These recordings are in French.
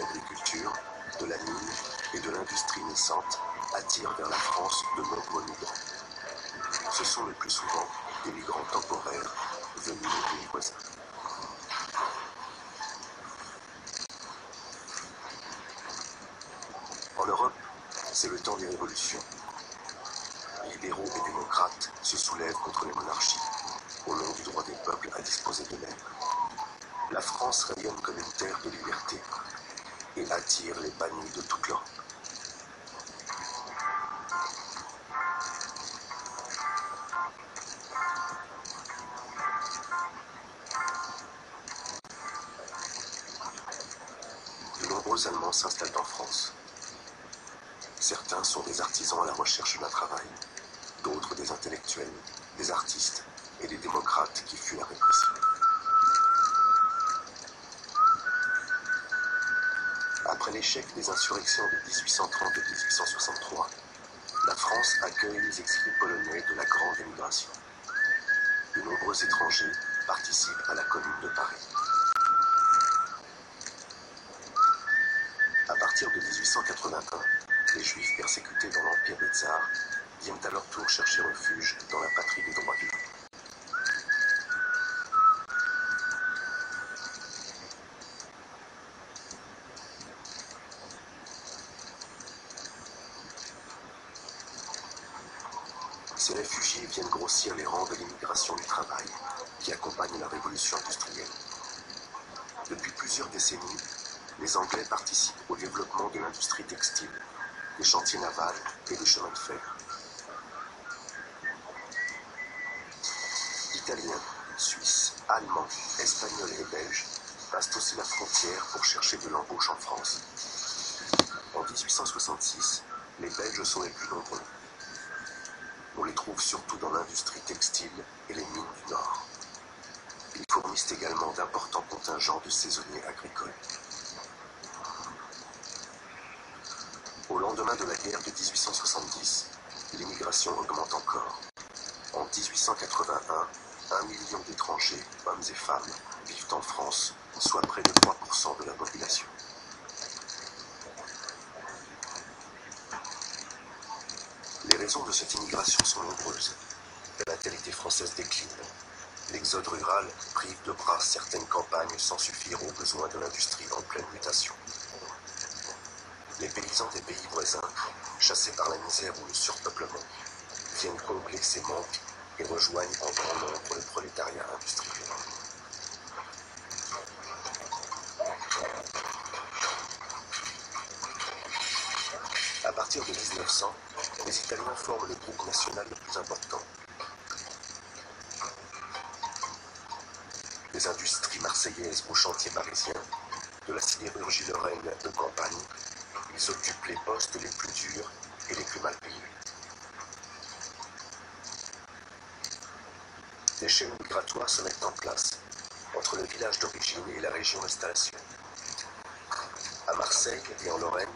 l'agriculture, de la mine et de l'industrie naissante attirent vers la France de nombreux migrants. Ce sont le plus souvent des migrants temporaires venus des pays voisins. En Europe, c'est le temps des révolutions. Libéraux et démocrates se soulèvent contre les monarchies, au nom du droit des peuples à disposer d'eux-mêmes. La France rayonne comme une terre de liberté et attire les bannis de toute l'Europe. De nombreux Allemands s'installent en France. Certains sont des artisans à la recherche d'un travail, d'autres des intellectuels, des artistes et des démocrates qui fuient la répression. Après l'échec des insurrections de 1830 et 1863, la France accueille les exilés polonais de la grande émigration. De nombreux étrangers participent à la Commune de Paris. À partir de 1881, les Juifs persécutés dans l'Empire des Tsars viennent à leur tour chercher refuge dans la patrie des droits de l'homme. Ces réfugiés viennent grossir les rangs de l'immigration du travail, qui accompagne la révolution industrielle. Depuis plusieurs décennies, les Anglais participent au développement de l'industrie textile, des chantiers navals et des chemins de fer. Italiens, Suisses, Allemands, Espagnols et Belges passent aussi la frontière pour chercher de l'embauche en France. En 1866, les Belges sont les plus nombreux. On les trouve surtout dans l'industrie textile et les mines du Nord. Ils fournissent également d'importants contingents de saisonniers agricoles. Au lendemain de la guerre de 1870, l'immigration augmente encore. En 1881, 1 million d'étrangers, hommes et femmes, vivent en France, soit près de 3% de la population. Les raisons de cette immigration sont nombreuses. La natalité française décline. L'exode rural prive de bras certaines campagnes sans suffire aux besoins de l'industrie en pleine mutation. Les paysans des pays voisins, chassés par la misère ou le surpeuplement, viennent combler ces manques et rejoignent en grand nombre le prolétariat industriel. À partir de 1900, les Italiens forment le groupe national le plus important. Des industries marseillaises aux chantiers parisiens, de la sidérurgie lorraine de campagne, ils occupent les postes les plus durs et les plus mal payés. Des chaînes migratoires se mettent en place entre le village d'origine et la région d'installation. À Marseille et en Lorraine,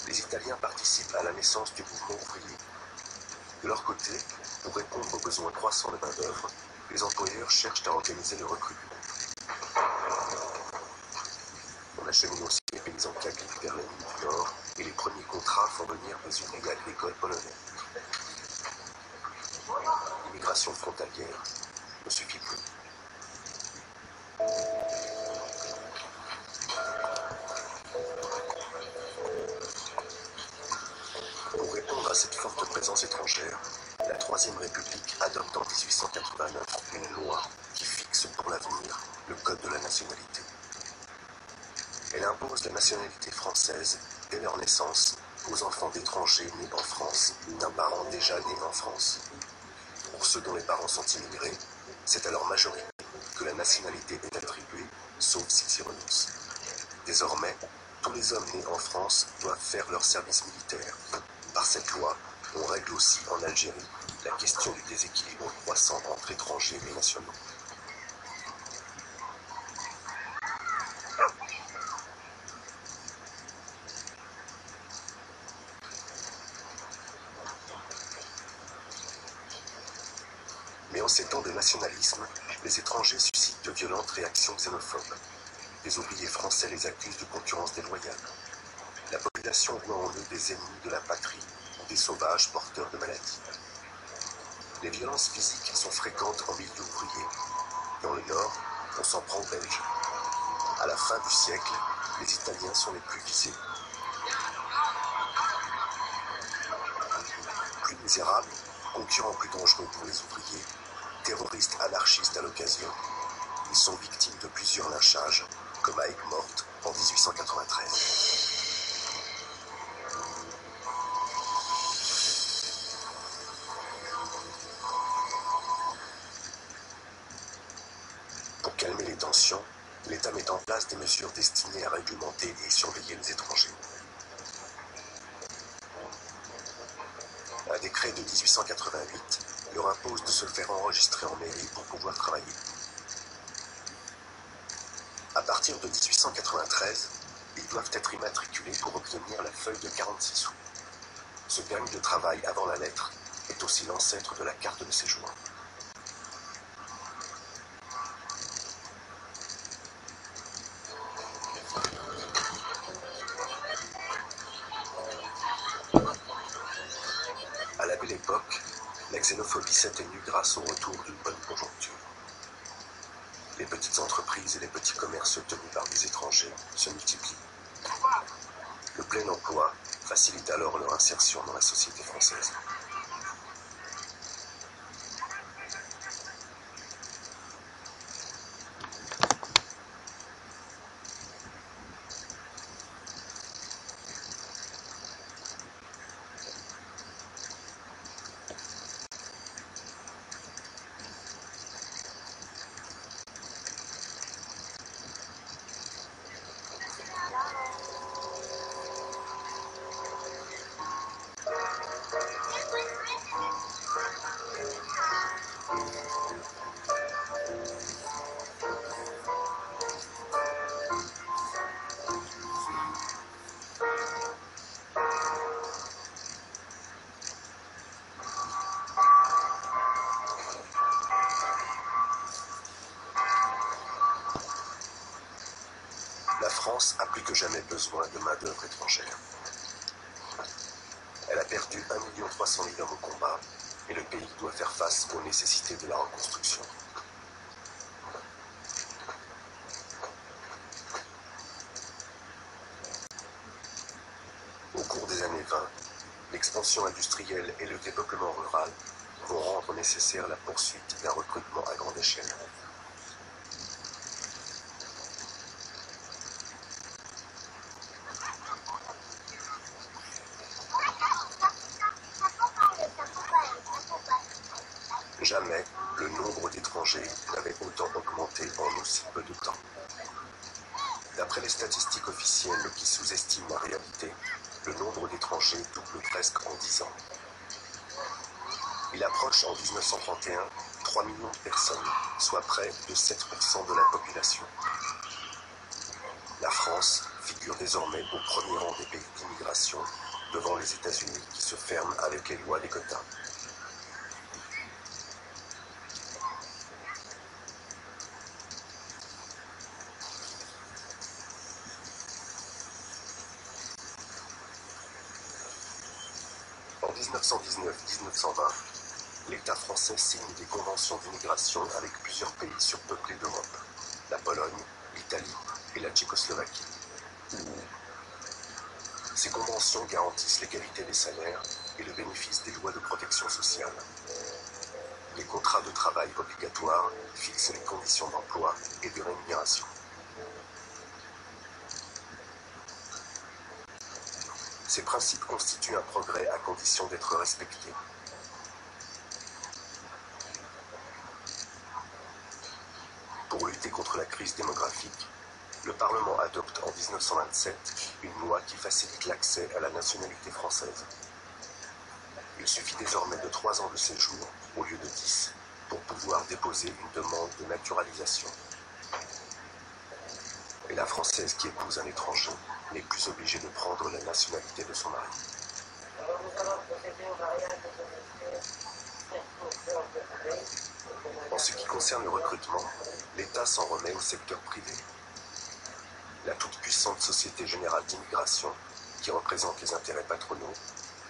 les Italiens participent à la naissance du mouvement ouvrier. De leur côté, pour répondre aux besoins croissants de main-d'œuvre, les employeurs cherchent à organiser le recrutement. On achemine aussi les paysans catholiques vers la ligne du Nord et les premiers contrats font venir des ouvriers agricoles polonais. L'immigration frontalière ne suffit plus. Pour répondre à cette forte présence étrangère, la Troisième République adopte en 1889 une loi qui fixe pour l'avenir le code de la nationalité. Elle impose la nationalité française dès leur naissance aux enfants d'étrangers nés en France ou d'un parent déjà né en France. Pour ceux dont les parents sont immigrés, c'est à leur majorité que la nationalité est attribuée, sauf s'ils y renoncent. Désormais, tous les hommes nés en France doivent faire leur service militaire. Par cette loi, on règle aussi en Algérie la question du déséquilibre croissant entre étrangers et nationaux. Mais en ces temps de nationalisme, les étrangers suscitent de violentes réactions xénophobes. les ouvriers français les accusent de concurrence déloyale. La population voit en eux des ennemis de la patrie ou des sauvages porteurs de maladies. Les violences physiques sont fréquentes en milieu ouvrier. Dans le Nord, on s'en prend aux Belges. À la fin du siècle, les Italiens sont les plus visés. Plus misérables, concurrents plus dangereux pour les ouvriers, terroristes anarchistes à l'occasion, ils sont victimes de plusieurs lynchages, comme à Aigues-Mortes en 1893. Pour calmer les tensions, l'État met en place des mesures destinées à réglementer et surveiller les étrangers. Un décret de 1888 leur impose de se faire enregistrer en mairie pour pouvoir travailler. À partir de 1893, ils doivent être immatriculés pour obtenir la feuille de 46 sous. Ce permis de travail avant la lettre est aussi l'ancêtre de la carte de séjour. À la belle époque, la xénophobie s'atténue grâce au retour d'une bonne conjoncture. Les petites entreprises et les petits commerces tenus par des étrangers se multiplient. Le plein emploi facilite alors leur insertion dans la société française. La France a plus que jamais besoin de main-d'œuvre étrangère. Elle a perdu 1 300 000 hommes au combat et le pays doit faire face aux nécessités de la reconstruction. Au cours des années 20, l'expansion industrielle et le développement rural vont rendre nécessaire la poursuite d'un recrutement à grande échelle. Jamais le nombre d'étrangers n'avait autant augmenté en aussi peu de temps. D'après les statistiques officielles qui sous-estiment la réalité, le nombre d'étrangers double presque en 10 ans. Il approche en 1931 3 millions de personnes, soit près de 7% de la population. La France figure désormais au premier rang des pays d'immigration, devant les États-Unis qui se ferment avec les lois des quotas. En 1919-1920, l'État français signe des conventions d'immigration avec plusieurs pays surpeuplés d'Europe, la Pologne, l'Italie et la Tchécoslovaquie. Ces conventions garantissent l'égalité des salaires et le bénéfice des lois de protection sociale. Les contrats de travail obligatoires fixent les conditions d'emploi et de rémunération. Ces principes constituent un progrès à condition d'être respectés. Pour lutter contre la crise démographique, le Parlement adopte en 1927 une loi qui facilite l'accès à la nationalité française. Il suffit désormais de 3 ans de séjour, au lieu de 10, pour pouvoir déposer une demande de naturalisation. Et la Française qui épouse un étranger n'est plus obligée de prendre la nationalité de son mari. En ce qui concerne le recrutement, l'État s'en remet au secteur privé. La toute-puissante Société Générale d'Immigration, qui représente les intérêts patronaux,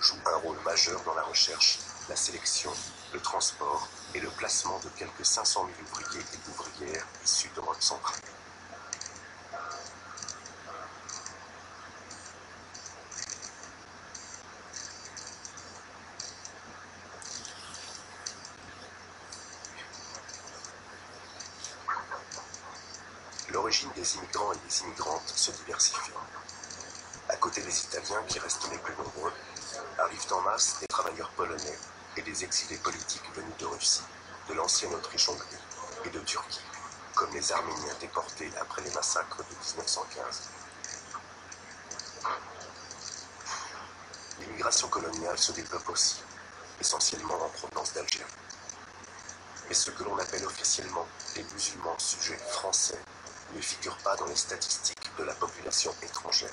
joue un rôle majeur dans la recherche, la sélection, le transport et le placement de quelques 500 000 ouvriers et ouvrières issus d'Europe centrale. L'origine des immigrants et des immigrantes se diversifie. À côté des Italiens qui restent les plus nombreux, arrivent en masse des travailleurs polonais et des exilés politiques venus de Russie, de l'ancienne Autriche-Hongrie et de Turquie, comme les Arméniens déportés après les massacres de 1915. L'immigration coloniale se développe aussi, essentiellement en provenance d'Algérie. Mais ce que l'on appelle officiellement les musulmans sujets français ne figurent pas dans les statistiques de la population étrangère.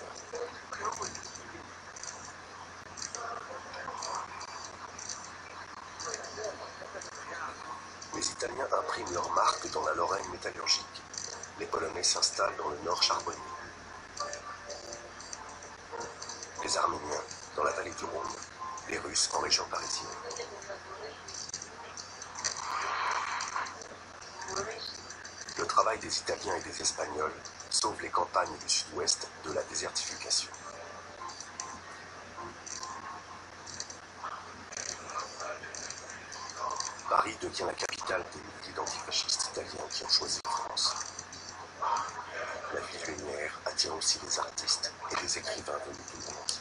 Les Italiens impriment leur marque dans la Lorraine métallurgique. Les Polonais s'installent dans le nord charbonnier. Les Arméniens dans la vallée du Rhône. Les Russes en région parisienne. Le travail des Italiens et des Espagnols sauve les campagnes du sud-ouest de la désertification. Paris devient la capitale des milliers d'antifascistes italiens qui ont choisi la France. La ville lumière attire aussi les artistes et les écrivains venus du monde entier.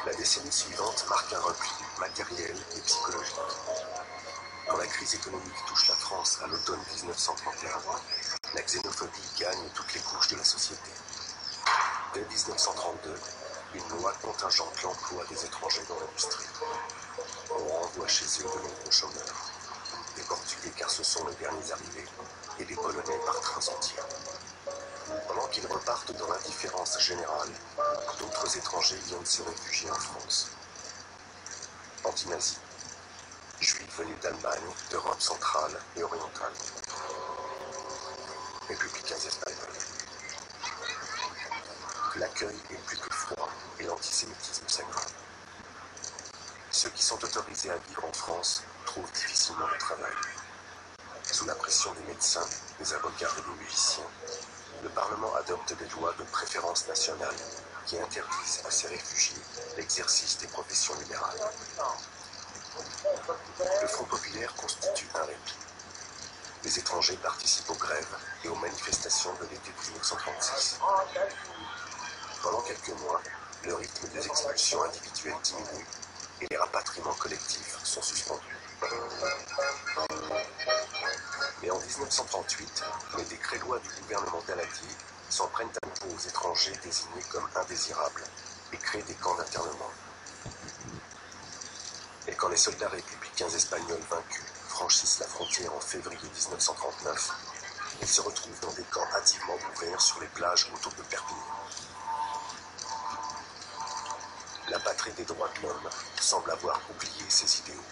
La décennie suivante marque un repli matériel et psychologique. Quand la crise économique touche la France à l'automne 1931, la xénophobie gagne toutes les couches de la société. Dès 1932, une loi contingente l'emploi des étrangers dans l'industrie. On renvoie chez eux de nombreux chômeurs, des Portugais car ce sont les derniers arrivés, et des Polonais par trains entiers. Pendant qu'ils repartent dans l'indifférence générale, d'autres étrangers viennent se réfugier en France. Anti-nazis, juifs venus d'Allemagne, d'Europe centrale et orientale, républicains espagnols. L'accueil est plus que froid et l'antisémitisme s'aggrave. Ceux qui sont autorisés à vivre en France trouvent difficilement le travail. Sous la pression des médecins, des avocats et des musiciens, le Parlement adopte des lois de préférence nationale qui interdisent à ces réfugiés l'exercice des professions libérales. Le Front populaire constitue un répit. Les étrangers participent aux grèves et aux manifestations de l'été 1936. Pendant quelques mois, le rythme des expulsions individuelles diminue et les rapatriements collectifs sont suspendus. Mais en 1938, les décrets-lois du gouvernement Daladier s'en prennent à nouveau aux étrangers désignés comme indésirables et créent des camps d'internement. Et quand les soldats républicains espagnols vaincus franchissent la frontière en février 1939, ils se retrouvent dans des camps hâtivement ouverts sur les plages autour de Perpignan. La patrie des droits de l'homme semble avoir oublié ses idéaux.